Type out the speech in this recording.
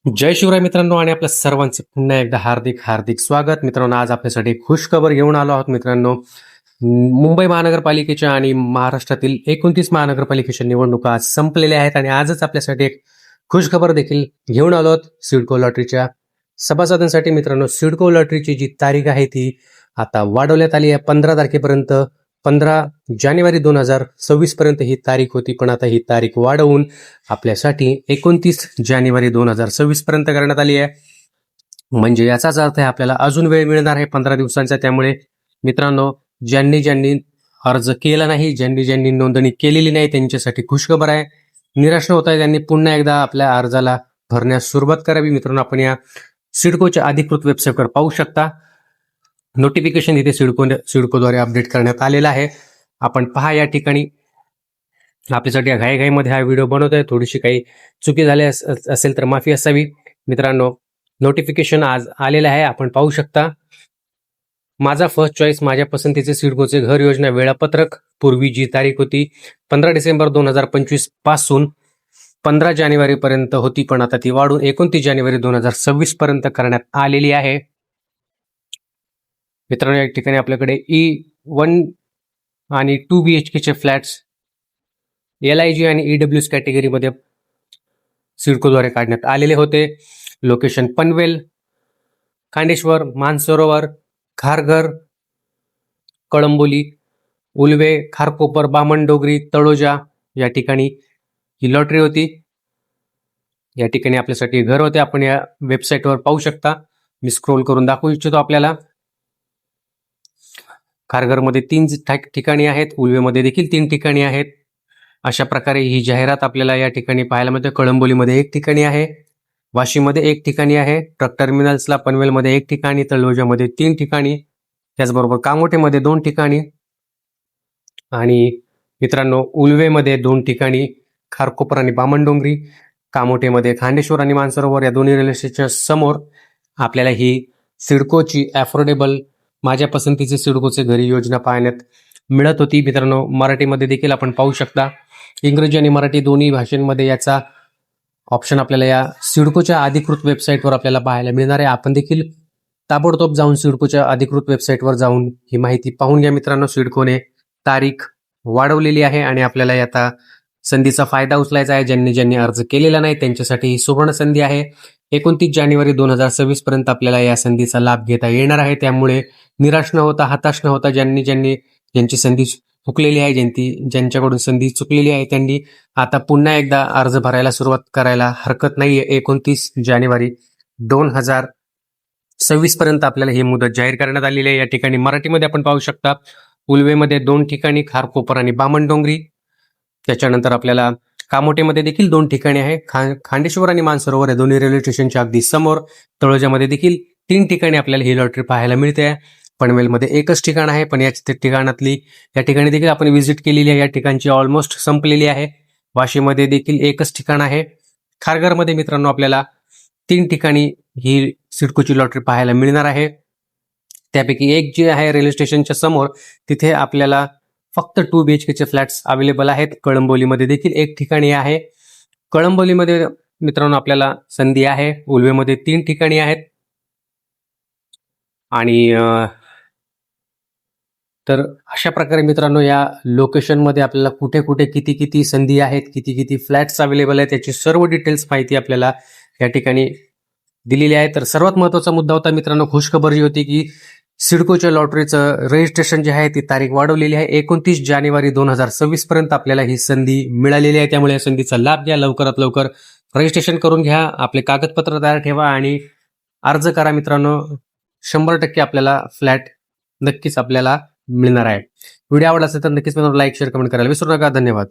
जय शिवराय मित्रांनो आणि आपल्या सर्वांचं पुन्हा एकदा हार्दिक हार्दिक स्वागत. मित्रांनो, आज आपल्यासाठी एक खुशखबर घेऊन आलो आहोत. मित्रांनो, मुंबई महानगरपालिकेच्या आणि महाराष्ट्रातील 29 महानगरपालिकेच्या निवडणुका आज संपलेल्या आहेत आणि आजच आपल्यासाठी एक खुशखबर देखील घेऊन आलो आहोत सिडको लॉटरीच्या सभासदांसाठी. मित्रांनो, सिडको लॉटरीची जी तारीख आहे ती आता वाढवण्यात आली आहे 15 तारखेपर्यंत. 15 जानेवारी 2026 पर्यंत ही तारीख होती, पण आता ही तारीख वाढवून आपल्यासाठी 29 जानेवारी 2026 पर्यंत करण्यात आली आहे. म्हणजे याचाच अर्थ आहे आपल्याला अजून वेळ मिळणार आहे 15 दिवसांचा. त्यामुळे मित्रांनो, ज्यांनी ज्यांनी अर्ज केला नाही, ज्यांनी ज्यांनी नोंदणी केलेली नाही, त्यांच्यासाठी खुशखबर आहे. निराश न होता त्यांनी पुन्हा एकदा आपल्या अर्जाला भरण्यास सुरुवात करावी. मित्रांनो, आपण या सिडकोच्या अधिकृत वेबसाईटवर पाहू शकता. नोटिफिकेशन इथे सिडकोद्वारे अपडेट करण्यात आलेला आहे. आपण पहा या ठिकाणी. आपल्यासाठी घाईघाईमध्ये हा व्हिडिओ बनवतोय, थोडीशी काही चुकी झाली असेल तर माफी असावी. मित्रांनो, नोटिफिकेशन आज आलेलं आहे, आपण पाहू शकता. माझा फर्स्ट चॉईस, माझ्या पसंतीचे सिडकोचे घर योजना वेळापत्रक. पूर्वी जी तारीख होती 15 डिसेंबर 2025 पासून 15 जानेवारी पर्यंत होती, पण आता ती वाढून 29 जानेवारी 2026 पर्यंत करण्यात आलेली आहे. मित्रांनो, या ठिकाणी आपल्याकडे E1 आणि 2 BHKचे फ्लॅट्स LIG आणि EWS कॅटेगरीमध्ये सिडकोद्वारे काढण्यात आलेले होते. लोकेशन पनवेल, खांडेश्वर, मानसरोवर, खारघर, कळंबोली, उलवे, खारकोपर, बामणडोगरी, तळोजा या ठिकाणी ही लॉटरी होती. या ठिकाणी आपल्यासाठी घर होते, आपण या वेबसाईटवर पाहू शकता. मी स्क्रोल करून दाखवू इच्छितो आपल्याला. खारघरमध्ये 3 ठिकाणी आहेत, उलवेमध्ये देखील 3 ठिकाणी आहेत. अशा प्रकारे ही जाहिरात आपल्याला या ठिकाणी पाहायला मिळते. कळंबोलीमध्ये 1 ठिकाणी आहे, वाशीमध्ये 1 ठिकाणी आहे, ट्रक टर्मिनल्सला पनवेलमध्ये 1 ठिकाणी, तळोजामध्ये 3 ठिकाणी, त्याचबरोबर कामोठेमध्ये 2 ठिकाणी आणि मित्रांनो उलवेमध्ये 2 ठिकाणी, खारकोपर आणि बामणडोंगरी, कामोठेमध्ये खांडेश्वर आणि मानसरोवर या दोन्ही रेल्वे स्टेशनच्या समोर आपल्याला ही सिडकोची अफोर्डेबल माझ्या पसंतीचे सिडकोचे घरी योजना पाहण्यात मिळत होती. मित्रांनो, मराठीमध्ये देखील आपण पाहू शकता. इंग्रजी आणि मराठी दोन्ही भाषांमध्ये याचा ऑप्शन आपल्याला या सिडकोच्या अधिकृत वेबसाईटवर आपल्याला पाहायला मिळणार आहे. आपण देखील ताबडतोब जाऊन सिडकोच्या अधिकृत वेबसाईटवर जाऊन ही माहिती पाहून घ्या. मित्रांनो, सिडकोने तारीख वाढवलेली आहे आणि आपल्याला आता संधीचा फायदा उचलायचा आहे. ज्यांनी ज्यांनी अर्ज केलेला नाही त्यांच्यासाठी ही सुवर्ण संधी आहे. 29 जानेवारी 2026 पर्यंत आपल्याला या संधीचा लाभ घेता येणार आहे. त्यामुळे निराश न होता, हताश न होता, ज्यांची संधी चुकलेली आहे, ज्यांच्याकडून संधी चुकलेली आहे, त्यांनी आता पुन्हा एकदा अर्ज भरायला सुरुवात करायला हरकत नाहीये. 29 जानेवारी 2026 पर्यंत आपल्याला ही मुदत जाहीर करण्यात आलेली आहे. या ठिकाणी मराठीमध्ये आपण पाहू शकता. उलवेमध्ये 2 ठिकाणी, खारकोपर आणि बामणडोंगरी. त्याच्यानंतर आपल्याला कामोठेमध्ये देखील 2 ठिकाणी आहे, खांडेश्वर आणि मानसरोवर या दोन्ही रेल्वे स्टेशनच्या अगदी समोर. तळोजामध्ये देखील 3 ठिकाणी आपल्याला ही लॉटरी पाहायला मिळते. पनवेलमध्ये 1च ठिकाण आहे, पण या ठिकाणी देखील आपण व्हिजिट केलेली आहे. या ठिकाणची ऑलमोस्ट संपलेली आहे. वाशीमध्ये देखील 1च ठिकाण आहे. खारघरमध्ये मित्रांनो आपल्याला 3 ठिकाणी ही सिडकोची लॉटरी पाहायला मिळणार आहे. त्यापैकी एक जे आहे रेल्वे स्टेशनच्या समोर, तिथे आपल्याला फक्त 2 BHKचे फ्लॅट्स अवेलेबल आहेत. कळंबोलीमध्ये देखील 1 ठिकाणी आहे. कळंबोलीमध्ये मित्रांनो आपल्याला संधी आहे. उलवेमध्ये 3 ठिकाणी आहेत आणि तर अशा प्रकारे मित्रांनो या लोकेशनमध्ये आपल्याला कुठे कुठे किती किती संधी आहेत, किती किती फ्लॅट्स अवेलेबल आहेत, याची सर्व डिटेल्स माहिती आपल्याला या ठिकाणी दिलेली आहे. तर सर्वात महत्त्वाचा मुद्दा होता मित्रांनो, खुशखबर जी होती की सिडकोच्या लॉटरीचं रजिस्ट्रेशन जे आहे ती तारीख वाढवलेली आहे. 29 जानेवारी 2026 पर्यंत आपल्याला ही संधी मिळालेली आहे. त्यामुळे या संधीचा लाभ घ्या. लवकरात लवकर रजिस्ट्रेशन करून घ्या, आपले कागदपत्र तयार ठेवा आणि अर्ज करा. मित्रांनो, 100% आपल्याला फ्लॅट नक्कीच आपल्याला मिळणार आहे. व्हिडिओ आवडला असेल तर नक्कीच लाईक, शेअर, कमेंट करायला विसरू नका. धन्यवाद.